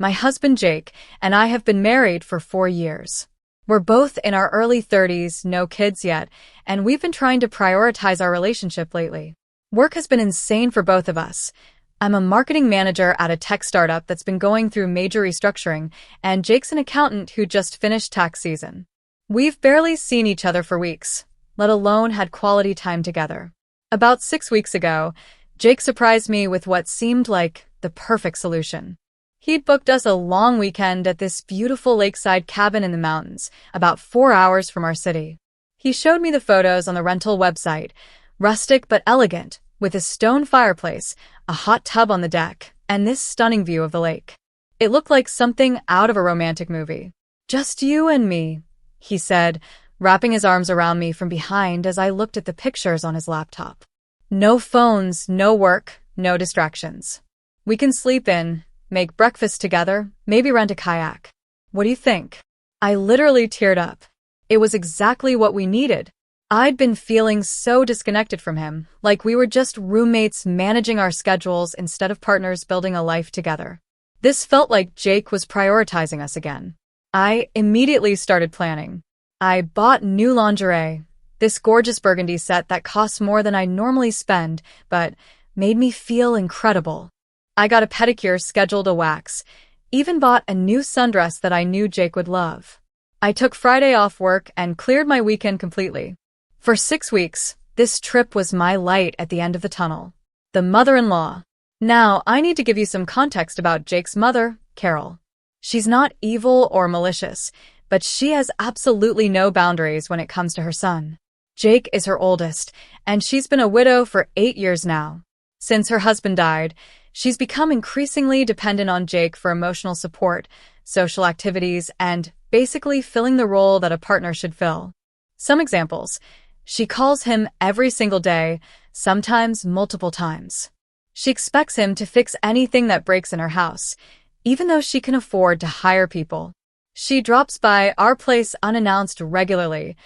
My husband Jake and I have been married for 4 years. We're both in our early 30s, no kids yet, and we've been trying to prioritize our relationship lately. Work has been insane for both of us. I'm a marketing manager at a tech startup that's been going through major restructuring, and Jake's an accountant who just finished tax season. We've barely seen each other for weeks, let alone had quality time together. About 6 weeks ago, Jake surprised me with what seemed like the perfect solution. He'd booked us a long weekend at this beautiful lakeside cabin in the mountains, about 4 hours from our city. He showed me the photos on the rental website, rustic but elegant, with a stone fireplace, a hot tub on the deck, and this stunning view of the lake. It looked like something out of a romantic movie. "Just you and me," he said, wrapping his arms around me from behind as I looked at the pictures on his laptop. "No phones, no work, no distractions. We can sleep in, make breakfast together, maybe rent a kayak. What do you think?" I literally teared up. It was exactly what we needed. I'd been feeling so disconnected from him, like we were just roommates managing our schedules instead of partners building a life together. This felt like Jake was prioritizing us again. I immediately started planning. I bought new lingerie, this gorgeous burgundy set that costs more than I normally spend, but made me feel incredible. I got a pedicure, scheduled a wax, even bought a new sundress that I knew Jake would love. I took Friday off work and cleared my weekend completely. For 6 weeks, this trip was my light at the end of the tunnel. The mother-in-law. Now, I need to give you some context about Jake's mother, Carol. She's not evil or malicious, but she has absolutely no boundaries when it comes to her son. Jake is her oldest, and she's been a widow for 8 years now. Since her husband died, she's become increasingly dependent on Jake for emotional support, social activities, and basically filling the role that a partner should fill. Some examples. She calls him every single day, sometimes multiple times. She expects him to fix anything that breaks in her house, even though she can afford to hire people. She drops by our place unannounced regularly.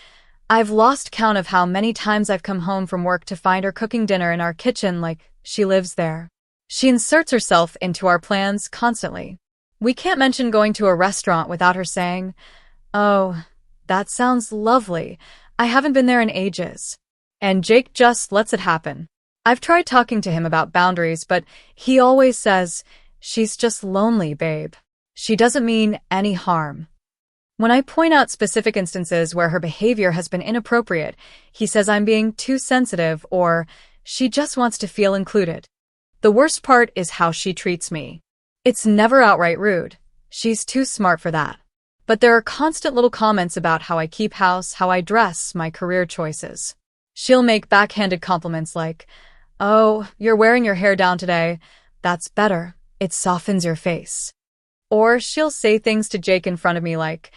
I've lost count of how many times I've come home from work to find her cooking dinner in our kitchen like she lives there. She inserts herself into our plans constantly. We can't mention going to a restaurant without her saying, "Oh, that sounds lovely. I haven't been there in ages." And Jake just lets it happen. I've tried talking to him about boundaries, but he always says, "She's just lonely, babe. She doesn't mean any harm." When I point out specific instances where her behavior has been inappropriate, he says I'm being too sensitive or she just wants to feel included. The worst part is how she treats me. It's never outright rude. She's too smart for that. But there are constant little comments about how I keep house, how I dress, my career choices. She'll make backhanded compliments like, "Oh, you're wearing your hair down today. That's better. It softens your face." Or she'll say things to Jake in front of me like,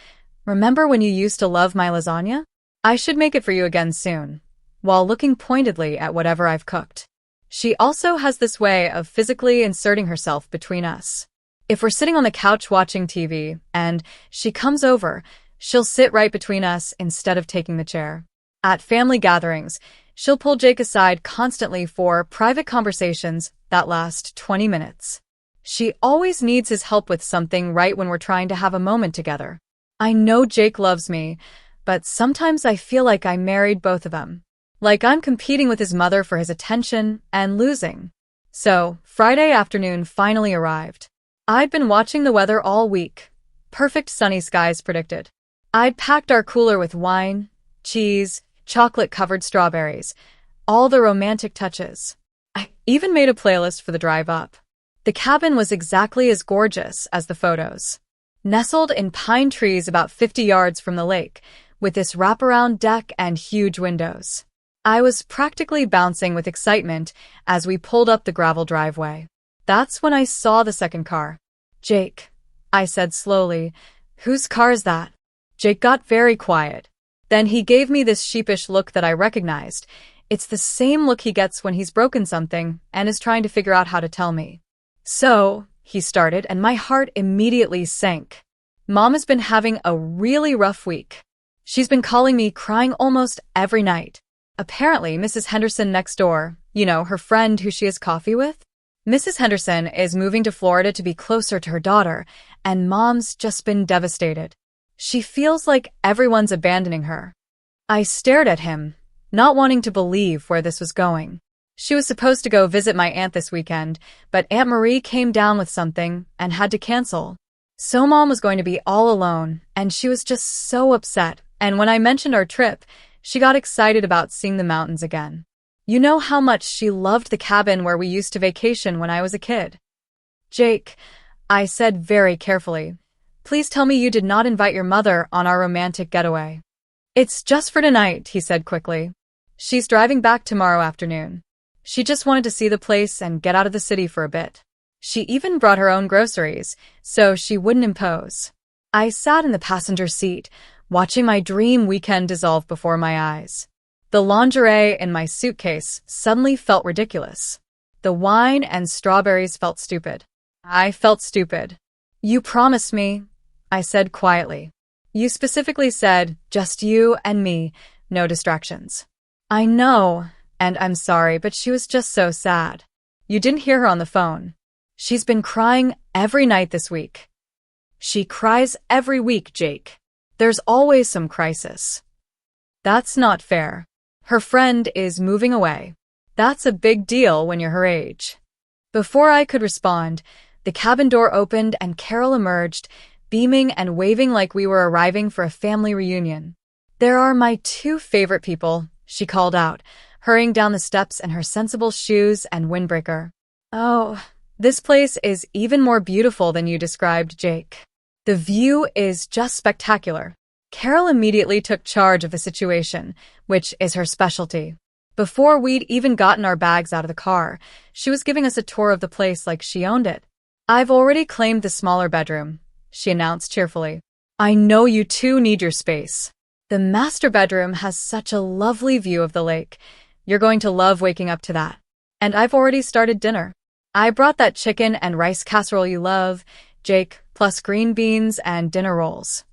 "Remember when you used to love my lasagna? I should make it for you again soon," while looking pointedly at whatever I've cooked. She also has this way of physically inserting herself between us. If we're sitting on the couch watching TV and she comes over, she'll sit right between us instead of taking the chair. At family gatherings, she'll pull Jake aside constantly for private conversations that last 20 minutes. She always needs his help with something right when we're trying to have a moment together. I know Jake loves me, but sometimes I feel like I married both of them. Like I'm competing with his mother for his attention and losing. So, Friday afternoon finally arrived. I'd been watching the weather all week. Perfect sunny skies predicted. I'd packed our cooler with wine, cheese, chocolate-covered strawberries, all the romantic touches. I even made a playlist for the drive up. The cabin was exactly as gorgeous as the photos. Nestled in pine trees about 50 yards from the lake, with this wraparound deck and huge windows. I was practically bouncing with excitement as we pulled up the gravel driveway. That's when I saw the second car. "Jake," I said slowly, "whose car is that?" Jake got very quiet. Then he gave me this sheepish look that I recognized. It's the same look he gets when he's broken something and is trying to figure out how to tell me. "So," he started, and my heart immediately sank. "Mom has been having a really rough week. She's been calling me, crying almost every night. Apparently, Mrs. Henderson next door, her friend who she has coffee with, Mrs. Henderson is moving to Florida to be closer to her daughter, and Mom's just been devastated. She feels like everyone's abandoning her. I stared at him, not wanting to believe where this was going. She was supposed to go visit my aunt this weekend, but Aunt Marie came down with something and had to cancel. So Mom was going to be all alone, and she was just so upset, and when I mentioned our trip, she got excited about seeing the mountains again. You know how much she loved the cabin where we used to vacation when I was a kid. Jake, I said very carefully, please tell me you did not invite your mother on our romantic getaway. It's just for tonight, he said quickly. She's driving back tomorrow afternoon. She just wanted to see the place and get out of the city for a bit. She even brought her own groceries, so she wouldn't impose. I sat in the passenger seat, watching my dream weekend dissolve before my eyes. The lingerie in my suitcase suddenly felt ridiculous. The wine and strawberries felt stupid. I felt stupid. You promised me, I said quietly. You specifically said, just you and me, no distractions. I know, and I'm sorry, but she was just so sad. You didn't hear her on the phone. She's been crying every night this week. She cries every week, Jake. There's always some crisis. That's not fair. Her friend is moving away. That's a big deal when you're her age. Before I could respond, the cabin door opened and Carol emerged, beaming and waving like we were arriving for a family reunion. There are my two favorite people, she called out, hurrying down the steps in her sensible shoes and windbreaker. Oh, this place is even more beautiful than you described, Jake. The view is just spectacular. Carol immediately took charge of the situation, which is her specialty. Before we'd even gotten our bags out of the car, she was giving us a tour of the place like she owned it. I've already claimed the smaller bedroom, she announced cheerfully. I know you two need your space. The master bedroom has such a lovely view of the lake. You're going to love waking up to that. And I've already started dinner. I brought that chicken and rice casserole you love, Jake, plus green beans and dinner rolls.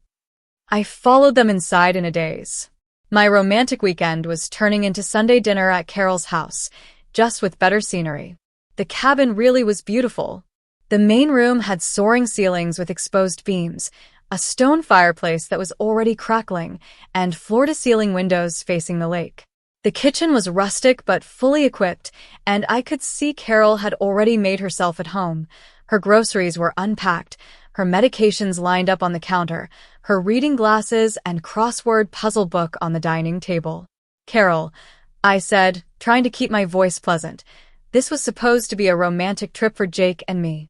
I followed them inside in a daze. My romantic weekend was turning into Sunday dinner at Carol's house, just with better scenery. The cabin really was beautiful. The main room had soaring ceilings with exposed beams, a stone fireplace that was already crackling, and floor-to-ceiling windows facing the lake. The kitchen was rustic but fully equipped, and I could see Carol had already made herself at home. Her groceries were unpacked, her medications lined up on the counter, her reading glasses and crossword puzzle book on the dining table. Carol, I said, trying to keep my voice pleasant. This was supposed to be a romantic trip for Jake and me.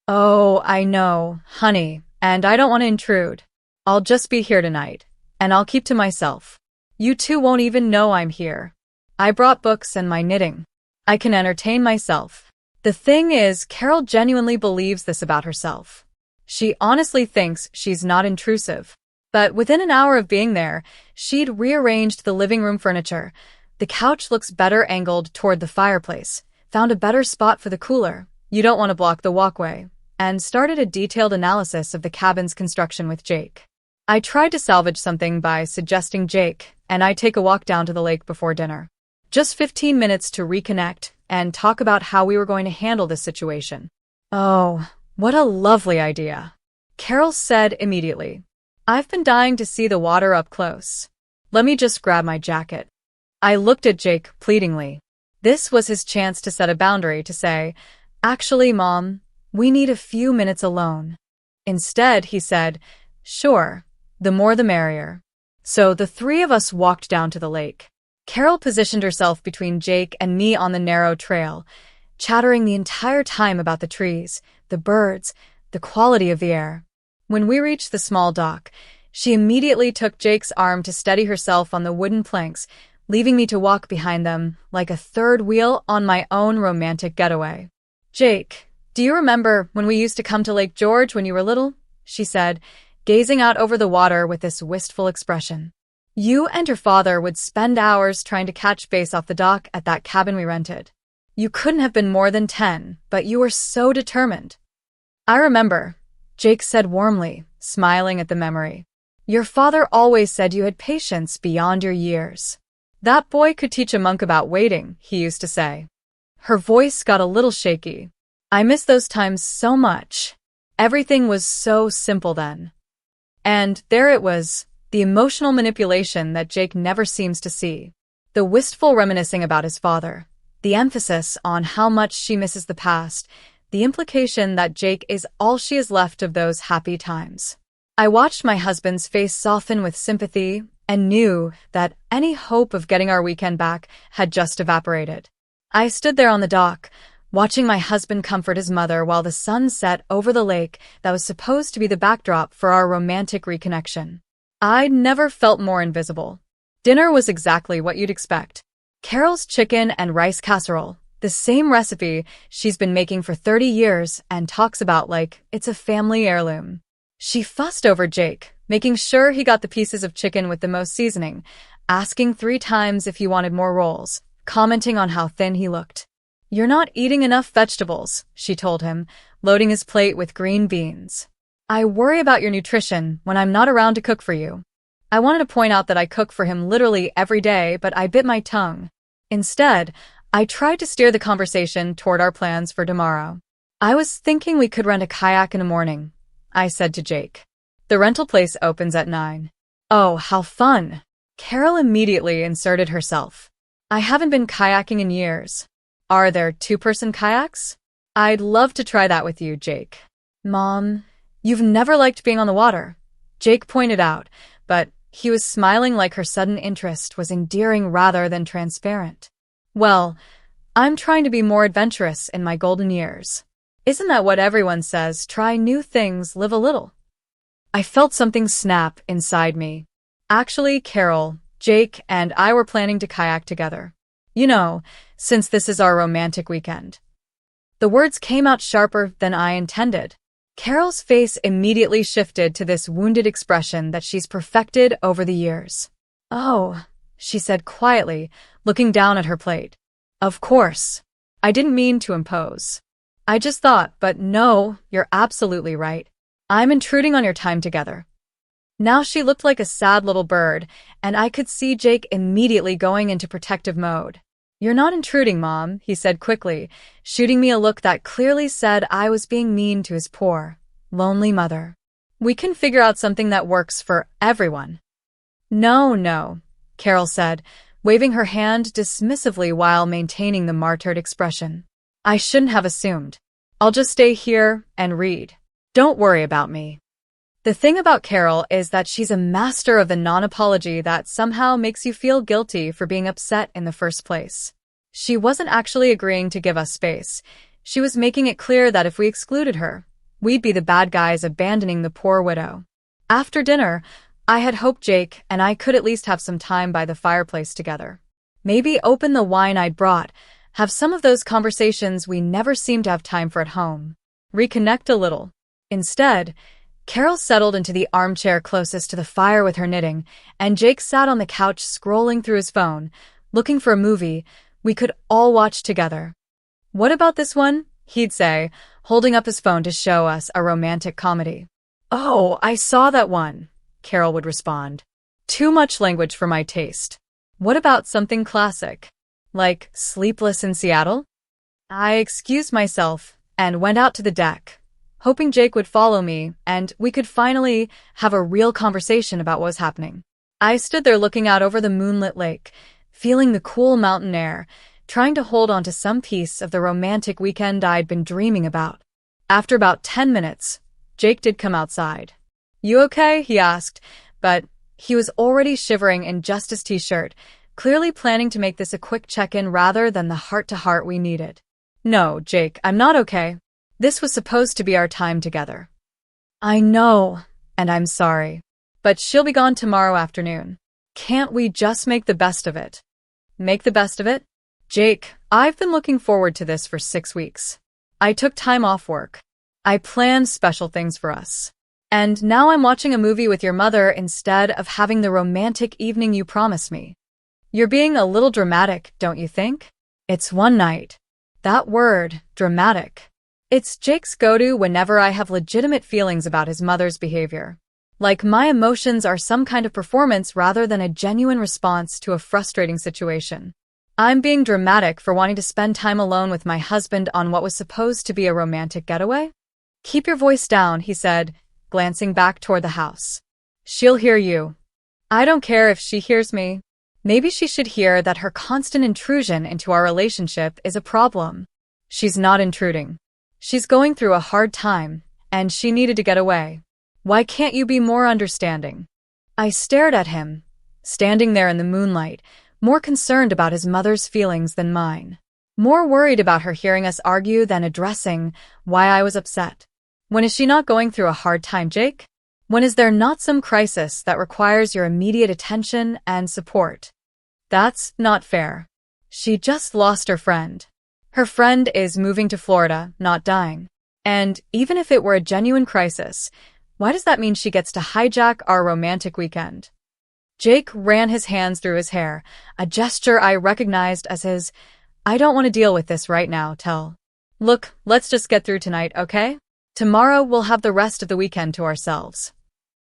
Oh, I know, honey, and I don't want to intrude. I'll just be here tonight, and I'll keep to myself. You two won't even know I'm here. I brought books and my knitting. I can entertain myself. The thing is, Carol genuinely believes this about herself. She honestly thinks she's not intrusive. But within an hour of being there, she'd rearranged the living room furniture. The couch looks better angled toward the fireplace, found a better spot for the cooler. You don't want to block the walkway. And started a detailed analysis of the cabin's construction with Jake. I tried to salvage something by suggesting Jake and I take a walk down to the lake before dinner. Just 15 minutes to reconnect and talk about how we were going to handle this situation. Oh, what a lovely idea, Carol said immediately. I've been dying to see the water up close. Let me just grab my jacket. I looked at Jake pleadingly. This was his chance to set a boundary to say, actually, Mom, we need a few minutes alone. Instead, he said, sure, the more the merrier. So the three of us walked down to the lake. Carol positioned herself between Jake and me on the narrow trail, chattering the entire time about the trees, the birds, the quality of the air. When we reached the small dock, she immediately took Jake's arm to steady herself on the wooden planks, leaving me to walk behind them like a third wheel on my own romantic getaway. Jake, do you remember when we used to come to Lake George when you were little? She said, gazing out over the water with this wistful expression. You and your father would spend hours trying to catch bass off the dock at that cabin we rented. You couldn't have been more than 10, but you were so determined. I remember, Jake said warmly, smiling at the memory. Your father always said you had patience beyond your years. That boy could teach a monk about waiting, he used to say. Her voice got a little shaky. I miss those times so much. Everything was so simple then. And there it was, the emotional manipulation that Jake never seems to see. The wistful reminiscing about his father. The emphasis on how much she misses the past. The implication that Jake is all she has left of those happy times. I watched my husband's face soften with sympathy and knew that any hope of getting our weekend back had just evaporated. I stood there on the dock, watching my husband comfort his mother while the sun set over the lake that was supposed to be the backdrop for our romantic reconnection. I'd never felt more invisible. Dinner was exactly what you'd expect. Carol's chicken and rice casserole, the same recipe she's been making for 30 years and talks about like it's a family heirloom. She fussed over Jake, making sure he got the pieces of chicken with the most seasoning, asking 3 times if he wanted more rolls, commenting on how thin he looked. "You're not eating enough vegetables," she told him, loading his plate with green beans. "I worry about your nutrition when I'm not around to cook for you." I wanted to point out that I cook for him literally every day, but I bit my tongue. Instead, I tried to steer the conversation toward our plans for tomorrow. "I was thinking we could rent a kayak in the morning," I said to Jake. "The rental place opens at 9. "Oh, how fun!" Carol immediately inserted herself. "I haven't been kayaking in years." "Are there 2-person kayaks?" "I'd love to try that with you, Jake." "Mom, you've never liked being on the water," Jake pointed out, but he was smiling like her sudden interest was endearing rather than transparent. "Well, I'm trying to be more adventurous in my golden years. Isn't that what everyone says? Try new things, live a little." I felt something snap inside me. Actually, Carol, Jake, and I were planning to kayak together. You know, since this is our romantic weekend. The words came out sharper than I intended. Carol's face immediately shifted to this wounded expression that she's perfected over the years. "Oh," she said quietly, looking down at her plate. "Of course. I didn't mean to impose. I just thought, but no, you're absolutely right. I'm intruding on your time together." Now she looked like a sad little bird, and I could see Jake immediately going into protective mode. "You're not intruding, Mom," he said quickly, shooting me a look that clearly said I was being mean to his poor, lonely mother. "We can figure out something that works for everyone." No, Carol said, waving her hand dismissively while maintaining the martyred expression. "I shouldn't have assumed. I'll just stay here and read. Don't worry about me." The thing about Carol is that she's a master of the non-apology that somehow makes you feel guilty for being upset in the first place. She wasn't actually agreeing to give us space. She was making it clear that if we excluded her, we'd be the bad guys abandoning the poor widow. After dinner, I had hoped Jake and I could at least have some time by the fireplace together. Maybe open the wine I'd brought, have some of those conversations we never seem to have time for at home. Reconnect a little. Instead, Carol settled into the armchair closest to the fire with her knitting, and Jake sat on the couch scrolling through his phone, looking for a movie we could all watch together. "What about this one?" he'd say, holding up his phone to show us a romantic comedy. "Oh, I saw that one," Carol would respond. "Too much language for my taste." "What about something classic? Like Sleepless in Seattle?" I excused myself and went out to the deck, hoping Jake would follow me and we could finally have a real conversation about what was happening. I stood there looking out over the moonlit lake, feeling the cool mountain air, trying to hold on to some piece of the romantic weekend I'd been dreaming about. After about 10 minutes, Jake did come outside. "You okay?" he asked, but he was already shivering in just his t-shirt, clearly planning to make this a quick check-in rather than the heart-to-heart we needed. "No, Jake, I'm not okay. This was supposed to be our time together." "I know, and I'm sorry. But she'll be gone tomorrow afternoon. Can't we just make the best of it?" "Make the best of it?" "Jake, I've been looking forward to this for 6 weeks. I took time off work. I planned special things for us. And now I'm watching a movie with your mother instead of having the romantic evening you promised me. You're being a little dramatic, don't you think?" It's one night. That word, dramatic. It's Jake's go-to whenever I have legitimate feelings about his mother's behavior. Like my emotions are some kind of performance rather than a genuine response to a frustrating situation. I'm being dramatic for wanting to spend time alone with my husband on what was supposed to be a romantic getaway? Keep your voice down, he said, glancing back toward the house. She'll hear you. I don't care if she hears me. Maybe she should hear that her constant intrusion into our relationship is a problem. She's not intruding. She's going through a hard time, and she needed to get away. Why can't you be more understanding? I stared at him, standing there in the moonlight, more concerned about his mother's feelings than mine. More worried about her hearing us argue than addressing why I was upset. When is she not going through a hard time, Jake? When is there not some crisis that requires your immediate attention and support? That's not fair. She just lost her friend. Her friend is moving to Florida, not dying. And even if it were a genuine crisis, why does that mean she gets to hijack our romantic weekend? Jake ran his hands through his hair, a gesture I recognized as his, I don't want to deal with this right now, tell. Look, let's just get through tonight, okay? Tomorrow we'll have the rest of the weekend to ourselves.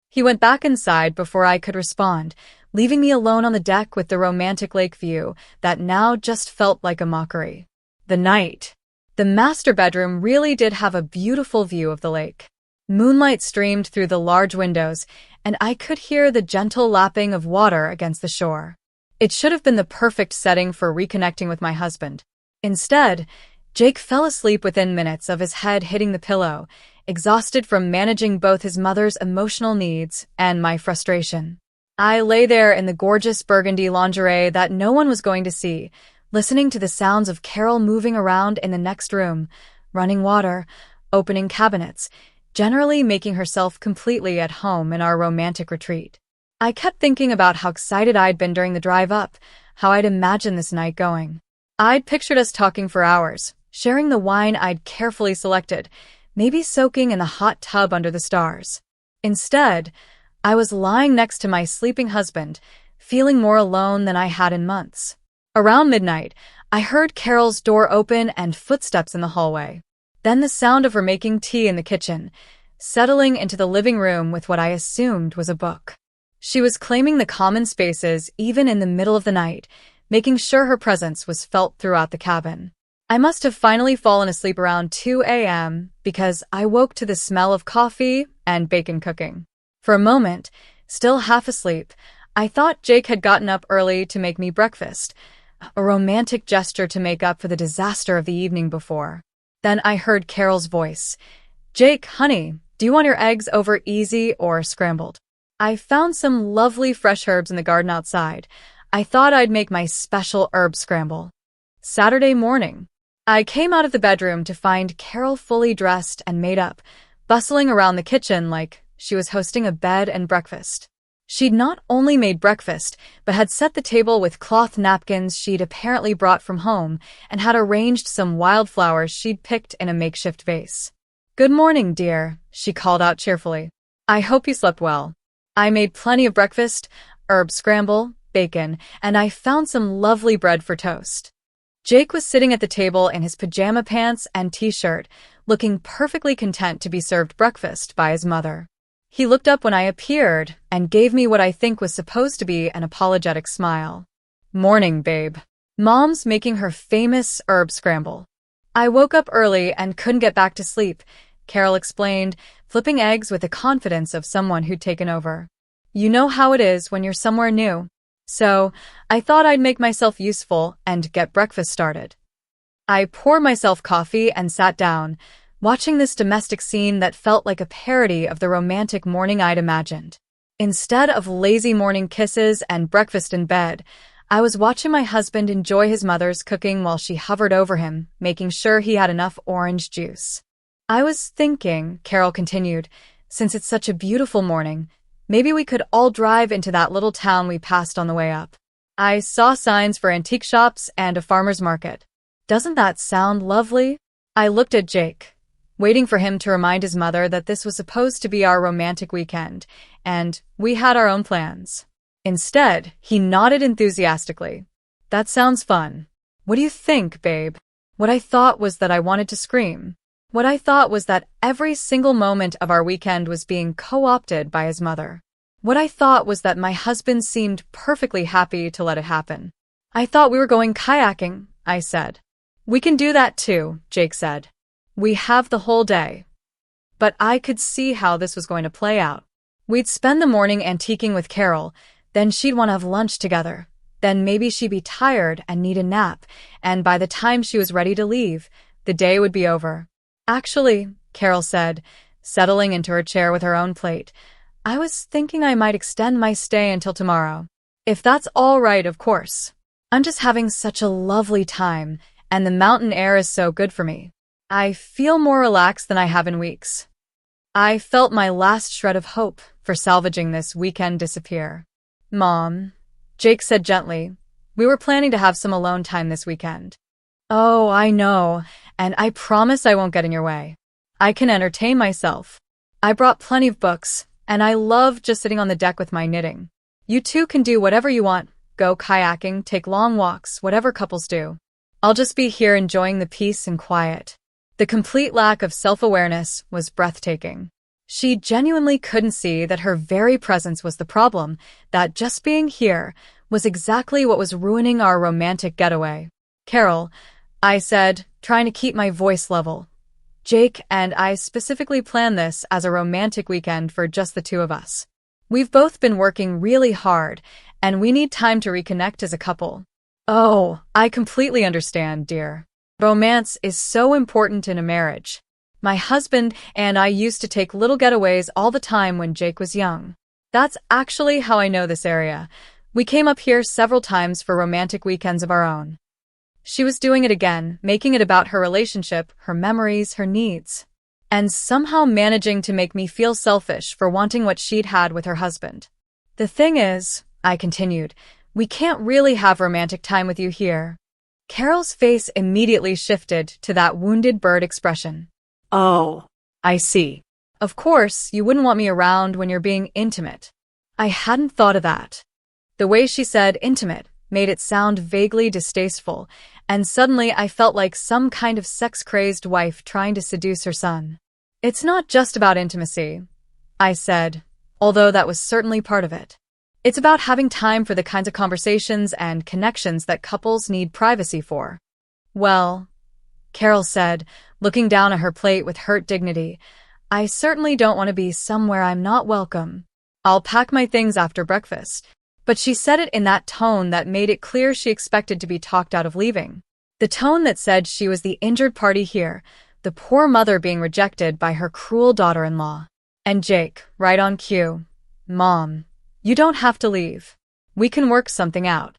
He went back inside before I could respond, leaving me alone on the deck with the romantic lake view that now just felt like a mockery. The night. The master bedroom really did have a beautiful view of the lake. Moonlight streamed through the large windows, and I could hear the gentle lapping of water against the shore. It should have been the perfect setting for reconnecting with my husband. Instead, Jake fell asleep within minutes of his head hitting the pillow, exhausted from managing both his mother's emotional needs and my frustration. I lay there in the gorgeous burgundy lingerie that no one was going to see, listening to the sounds of Carol moving around in the next room, running water, opening cabinets, generally making herself completely at home in our romantic retreat. I kept thinking about how excited I'd been during the drive up, how I'd imagined this night going. I'd pictured us talking for hours, sharing the wine I'd carefully selected, maybe soaking in the hot tub under the stars. Instead, I was lying next to my sleeping husband, feeling more alone than I had in months. Around midnight, I heard Carol's door open and footsteps in the hallway. Then the sound of her making tea in the kitchen, settling into the living room with what I assumed was a book. She was claiming the common spaces even in the middle of the night, making sure her presence was felt throughout the cabin. I must have finally fallen asleep around 2 a.m. because I woke to the smell of coffee and bacon cooking. For a moment, still half asleep, I thought Jake had gotten up early to make me breakfast, a romantic gesture to make up for the disaster of the evening before. Then I heard Carol's voice. Jake, honey, do you want your eggs over easy or scrambled? I found some lovely fresh herbs in the garden outside. I thought I'd make my special herb scramble. Saturday morning. I came out of the bedroom to find Carol fully dressed and made up, bustling around the kitchen like she was hosting a bed and breakfast. She'd not only made breakfast, but had set the table with cloth napkins she'd apparently brought from home and had arranged some wildflowers she'd picked in a makeshift vase. Good morning, dear, she called out cheerfully. I hope you slept well. I made plenty of breakfast, herb scramble, bacon, and I found some lovely bread for toast. Jake was sitting at the table in his pajama pants and t-shirt, looking perfectly content to be served breakfast by his mother. He looked up when I appeared and gave me what I think was supposed to be an apologetic smile. Morning, babe. Mom's making her famous herb scramble. I woke up early and couldn't get back to sleep, Carol explained, flipping eggs with the confidence of someone who'd taken over. You know how it is when you're somewhere new. So, I thought I'd make myself useful and get breakfast started. I poured myself coffee and sat down, watching this domestic scene that felt like a parody of the romantic morning I'd imagined. Instead of lazy morning kisses and breakfast in bed, I was watching my husband enjoy his mother's cooking while she hovered over him, making sure he had enough orange juice. I was thinking, Carol continued, since it's such a beautiful morning, maybe we could all drive into that little town we passed on the way up. I saw signs for antique shops and a farmer's market. Doesn't that sound lovely? I looked at Jake, waiting for him to remind his mother that this was supposed to be our romantic weekend, and we had our own plans. Instead, he nodded enthusiastically. That sounds fun. What do you think, babe? What I thought was that I wanted to scream. What I thought was that every single moment of our weekend was being co-opted by his mother. What I thought was that my husband seemed perfectly happy to let it happen. I thought we were going kayaking, I said. We can do that too, Jake said. We have the whole day. But I could see how this was going to play out. We'd spend the morning antiquing with Carol, then she'd want to have lunch together. Then maybe she'd be tired and need a nap, and by the time she was ready to leave, the day would be over. Actually, Carol said, settling into her chair with her own plate, I was thinking I might extend my stay until tomorrow. If that's all right, of course. I'm just having such a lovely time, and the mountain air is so good for me. I feel more relaxed than I have in weeks. I felt my last shred of hope for salvaging this weekend disappear. Mom, Jake said gently, we were planning to have some alone time this weekend. Oh, I know, and I promise I won't get in your way. I can entertain myself. I brought plenty of books, and I love just sitting on the deck with my knitting. You two can do whatever you want, go kayaking, take long walks, whatever couples do. I'll just be here enjoying the peace and quiet. The complete lack of self-awareness was breathtaking. She genuinely couldn't see that her very presence was the problem, that just being here was exactly what was ruining our romantic getaway. Carol, I said, trying to keep my voice level. Jake and I specifically planned this as a romantic weekend for just the two of us. We've both been working really hard, and we need time to reconnect as a couple. Oh, I completely understand, dear. Romance is so important in a marriage. My husband and I used to take little getaways all the time when Jake was young. That's actually how I know this area. We came up here several times for romantic weekends of our own. She was doing it again, making it about her relationship, her memories, her needs, and somehow managing to make me feel selfish for wanting what she'd had with her husband. The thing is, I continued, we can't really have romantic time with you here. Carol's face immediately shifted to that wounded bird expression. Oh, I see. Of course, you wouldn't want me around when you're being intimate. I hadn't thought of that. The way she said intimate made it sound vaguely distasteful, and suddenly I felt like some kind of sex-crazed wife trying to seduce her son. It's not just about intimacy, I said, although that was certainly part of it. It's about having time for the kinds of conversations and connections that couples need privacy for. Well, Carol said, looking down at her plate with hurt dignity, I certainly don't want to be somewhere I'm not welcome. I'll pack my things after breakfast. But she said it in that tone that made it clear she expected to be talked out of leaving. The tone that said she was the injured party here, the poor mother being rejected by her cruel daughter-in-law. And Jake, right on cue. Mom, you don't have to leave. We can work something out.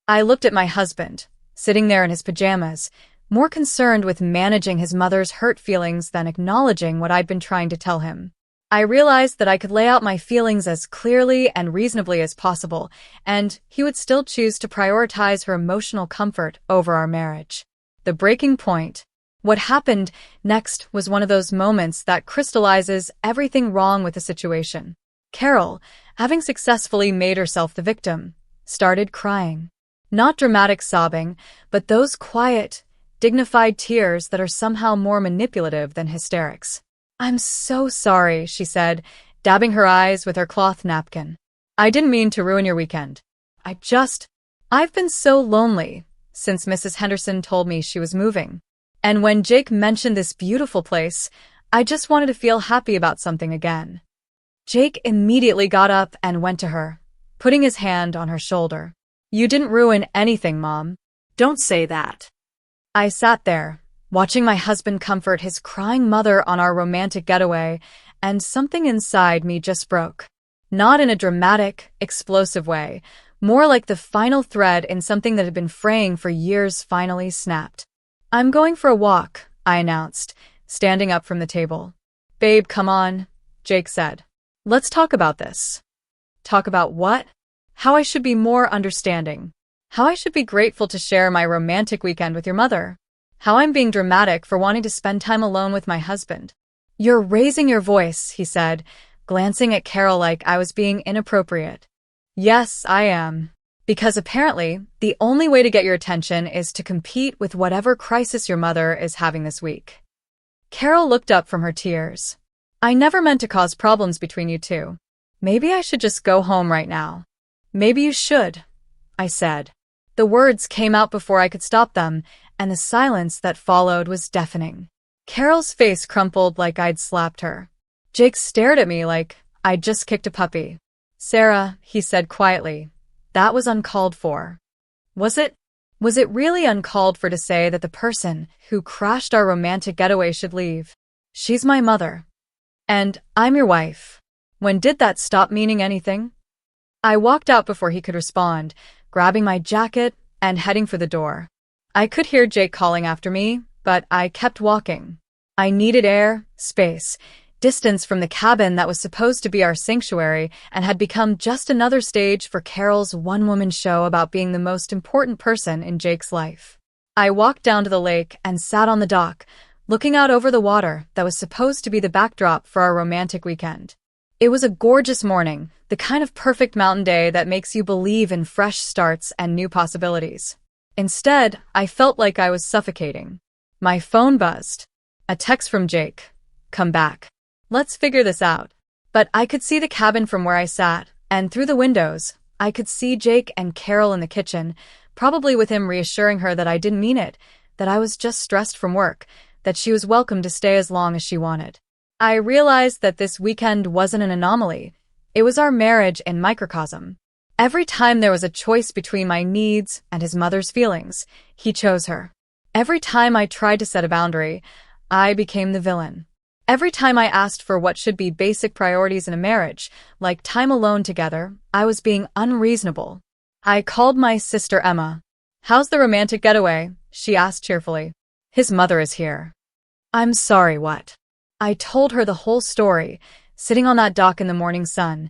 I looked at my husband, sitting there in his pajamas, more concerned with managing his mother's hurt feelings than acknowledging what I'd been trying to tell him. I realized that I could lay out my feelings as clearly and reasonably as possible, and he would still choose to prioritize her emotional comfort over our marriage. The breaking point. What happened next was one of those moments that crystallizes everything wrong with the situation. Carol, having successfully made herself the victim, started crying. Not dramatic sobbing, but those quiet, dignified tears that are somehow more manipulative than hysterics. I'm so sorry, she said, dabbing her eyes with her cloth napkin. I didn't mean to ruin your weekend. I've been so lonely since Mrs. Henderson told me she was moving. And when Jake mentioned this beautiful place, I just wanted to feel happy about something again. Jake immediately got up and went to her, putting his hand on her shoulder. You didn't ruin anything, Mom. Don't say that. I sat there, watching my husband comfort his crying mother on our romantic getaway, and something inside me just broke. Not in a dramatic, explosive way, more like the final thread in something that had been fraying for years finally snapped. I'm going for a walk, I announced, standing up from the table. Babe, come on, Jake said. Let's talk about this. Talk about what? How I should be more understanding. How I should be grateful to share my romantic weekend with your mother. How I'm being dramatic for wanting to spend time alone with my husband. You're raising your voice, he said, glancing at Carol like I was being inappropriate. Yes, I am. Because apparently, the only way to get your attention is to compete with whatever crisis your mother is having this week. Carol looked up from her tears. I never meant to cause problems between you two. Maybe I should just go home right now. Maybe you should, I said. The words came out before I could stop them, and the silence that followed was deafening. Carol's face crumpled like I'd slapped her. Jake stared at me like I'd just kicked a puppy. "Sarah," he said quietly, "that was uncalled for." Was it? Was it really uncalled for to say that the person who crashed our romantic getaway should leave? She's my mother. And I'm your wife. When did that stop meaning anything? I walked out before he could respond, grabbing my jacket and heading for the door. I could hear Jake calling after me, but I kept walking. I needed air, space, distance from the cabin that was supposed to be our sanctuary and had become just another stage for Carol's one-woman show about being the most important person in Jake's life. I walked down to the lake and sat on the dock, looking out over the water that was supposed to be the backdrop for our romantic weekend. It was a gorgeous morning, the kind of perfect mountain day that makes you believe in fresh starts and new possibilities. Instead, I felt like I was suffocating. My phone buzzed. A text from Jake. "Come back. Let's figure this out." But I could see the cabin from where I sat, and through the windows, I could see Jake and Carol in the kitchen, probably with him reassuring her that I didn't mean it, that I was just stressed from work, that she was welcome to stay as long as she wanted. I realized that this weekend wasn't an anomaly. It was our marriage in microcosm. Every time there was a choice between my needs and his mother's feelings, he chose her. Every time I tried to set a boundary, I became the villain. Every time I asked for what should be basic priorities in a marriage, like time alone together, I was being unreasonable. I called my sister Emma. "How's the romantic getaway?" she asked cheerfully. "His mother is here." "I'm sorry, what?" I told her the whole story, sitting on that dock in the morning sun,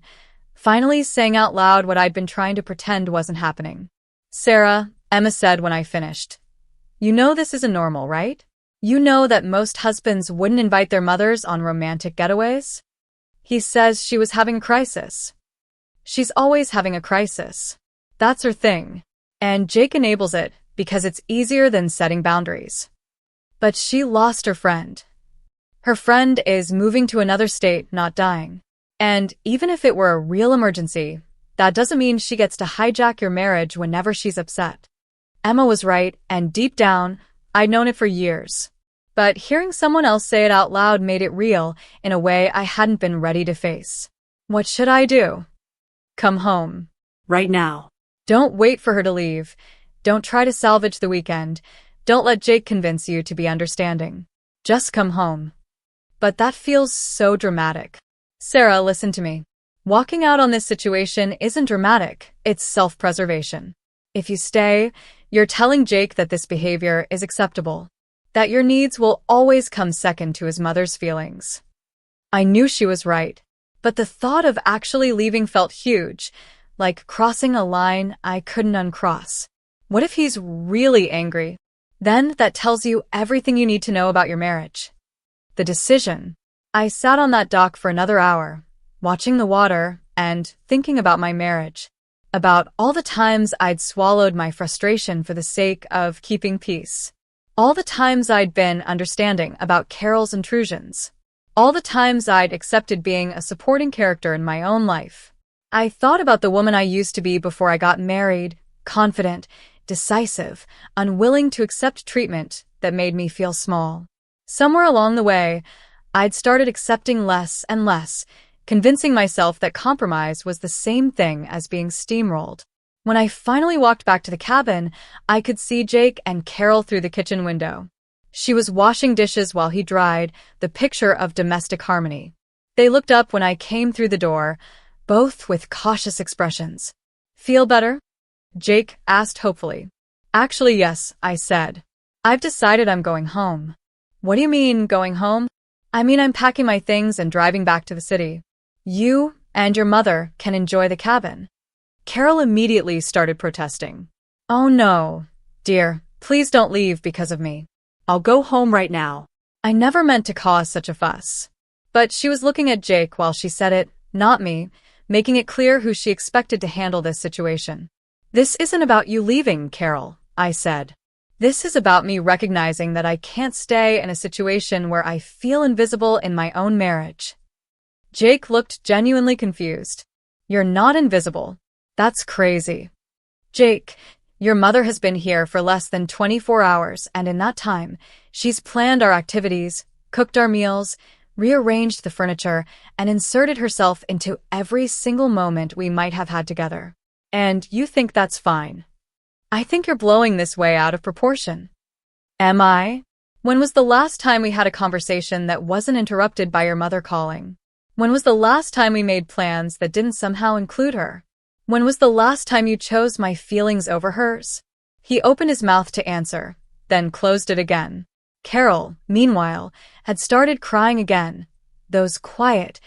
finally saying out loud what I'd been trying to pretend wasn't happening. "Sarah," Emma said when I finished, "you know this isn't normal, right? You know that most husbands wouldn't invite their mothers on romantic getaways?" He says she was having a crisis. She's always having a crisis. That's her thing. And Jake enables it because it's easier than setting boundaries. But she lost her friend. Her friend is moving to another state, not dying. And even if it were a real emergency, that doesn't mean she gets to hijack your marriage whenever she's upset. Emma was right, and deep down, I'd known it for years. But hearing someone else say it out loud made it real in a way I hadn't been ready to face. What should I do? Come home. Right now. Don't wait for her to leave. Don't try to salvage the weekend. Don't let Jake convince you to be understanding. Just come home. But that feels so dramatic. Sarah, listen to me. Walking out on this situation isn't dramatic, it's self-preservation. If you stay, you're telling Jake that this behavior is acceptable, that your needs will always come second to his mother's feelings. I knew she was right, but the thought of actually leaving felt huge, like crossing a line I couldn't uncross. What if he's really angry? Then that tells you everything you need to know about your marriage. The decision. I sat on that dock for another hour, watching the water and thinking about my marriage, about all the times I'd swallowed my frustration for the sake of keeping peace, all the times I'd been understanding about Carol's intrusions, all the times I'd accepted being a supporting character in my own life. I thought about the woman I used to be before I got married, confident, decisive, unwilling to accept treatment that made me feel small. Somewhere along the way, I'd started accepting less and less, convincing myself that compromise was the same thing as being steamrolled. When I finally walked back to the cabin, I could see Jake and Carol through the kitchen window. She was washing dishes while he dried, the picture of domestic harmony. They looked up when I came through the door, both with cautious expressions. "Feel better?" Jake asked hopefully. "Actually, yes," I said. "I've decided I'm going home." "What do you mean, going home?" "I mean I'm packing my things and driving back to the city. You and your mother can enjoy the cabin." Carol immediately started protesting. "Oh no, dear, please don't leave because of me. I'll go home right now." I never meant to cause such a fuss. But she was looking at Jake while she said it, not me, making it clear who she expected to handle this situation. "This isn't about you leaving, Carol," I said. "This is about me recognizing that I can't stay in a situation where I feel invisible in my own marriage." Jake looked genuinely confused. "You're not invisible. That's crazy." "Jake, Your mother has been here for less than 24 hours, and in that time, she's planned our activities, cooked our meals, rearranged the furniture, and inserted herself into every single moment we might have had together. And you think that's fine? I think you're blowing this way out of proportion. Am I? When was the last time we had a conversation that wasn't interrupted by your mother calling? When was the last time we made plans that didn't somehow include her? When was the last time you chose my feelings over hers? He opened his mouth to answer, then closed it again. Carol, meanwhile, had started crying again, those quiet,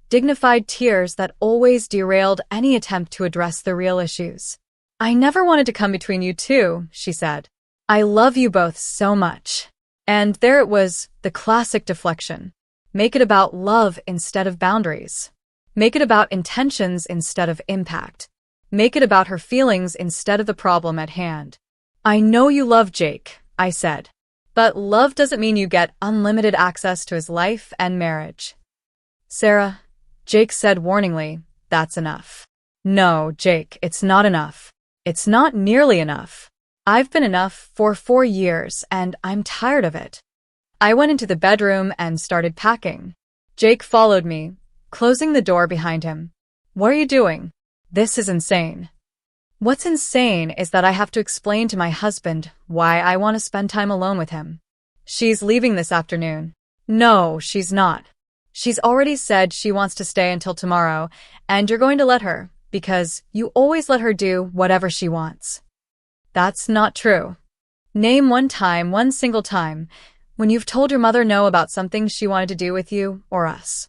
dignified tears that always derailed any attempt to address the real issues. I never wanted to come between you two, she said. I love you both so much. And there it was, the classic deflection. Make it about love instead of boundaries. Make it about intentions instead of impact. Make it about her feelings instead of the problem at hand. I know you love Jake, I said. But love doesn't mean you get unlimited access to his life and marriage. Sarah, Jake said warningly, that's enough. No, Jake, it's not enough. It's not nearly enough. I've been enough for 4 years, and I'm tired of it. I went into the bedroom and started packing. Jake followed me, closing the door behind him. What are you doing? This is insane. What's insane is that I have to explain to my husband why I want to spend time alone with him. She's leaving this afternoon. No, she's not. She's already said she wants to stay until tomorrow, and you're going to let her, because you always let her do whatever she wants. That's not true. Name one time, one single time, when you've told your mother no about something she wanted to do with you or us.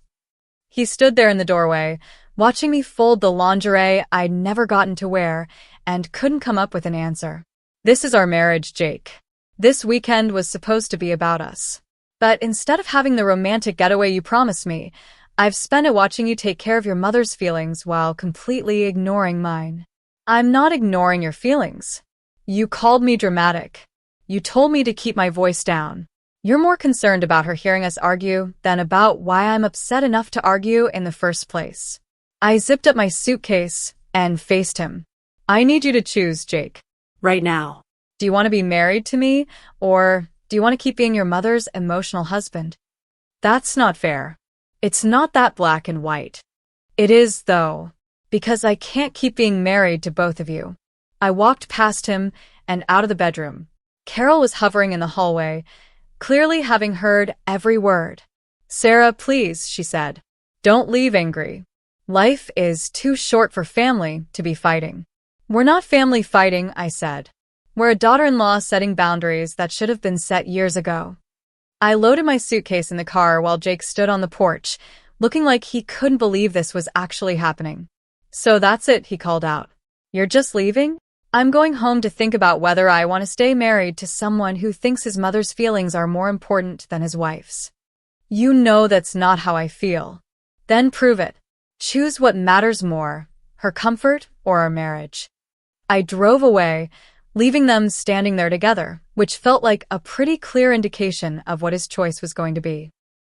He stood there in the doorway, watching me fold the lingerie I'd never gotten to wear, and couldn't come up with an answer. This is our marriage, Jake. This weekend was supposed to be about us. But instead of having the romantic getaway you promised me, I've spent it watching you take care of your mother's feelings while completely ignoring mine. I'm not ignoring your feelings. You called me dramatic. You told me to keep my voice down. You're more concerned about her hearing us argue than about why I'm upset enough to argue in the first place. I zipped up my suitcase and faced him. I need you to choose, Jake. Right now. Do you want to be married to me, or do you want to keep being your mother's emotional husband? That's not fair. It's not that black and white. It is, though, because I can't keep being married to both of you. I walked past him and out of the bedroom. Carol was hovering in the hallway, clearly having heard every word. Sarah, please, she said. Don't leave angry. Life is too short for family to be fighting. We're not family fighting, I said. We're a daughter-in-law setting boundaries that should have been set years ago. I loaded my suitcase in the car while Jake stood on the porch, looking like he couldn't believe this was actually happening. So that's it, he called out. You're just leaving? I'm going home to think about whether I want to stay married to someone who thinks his mother's feelings are more important than his wife's. You know that's not how I feel. Then prove it. Choose what matters more, her comfort or our marriage. I drove away, leaving them standing there together, which felt like a pretty clear indication of what his choice was going to be.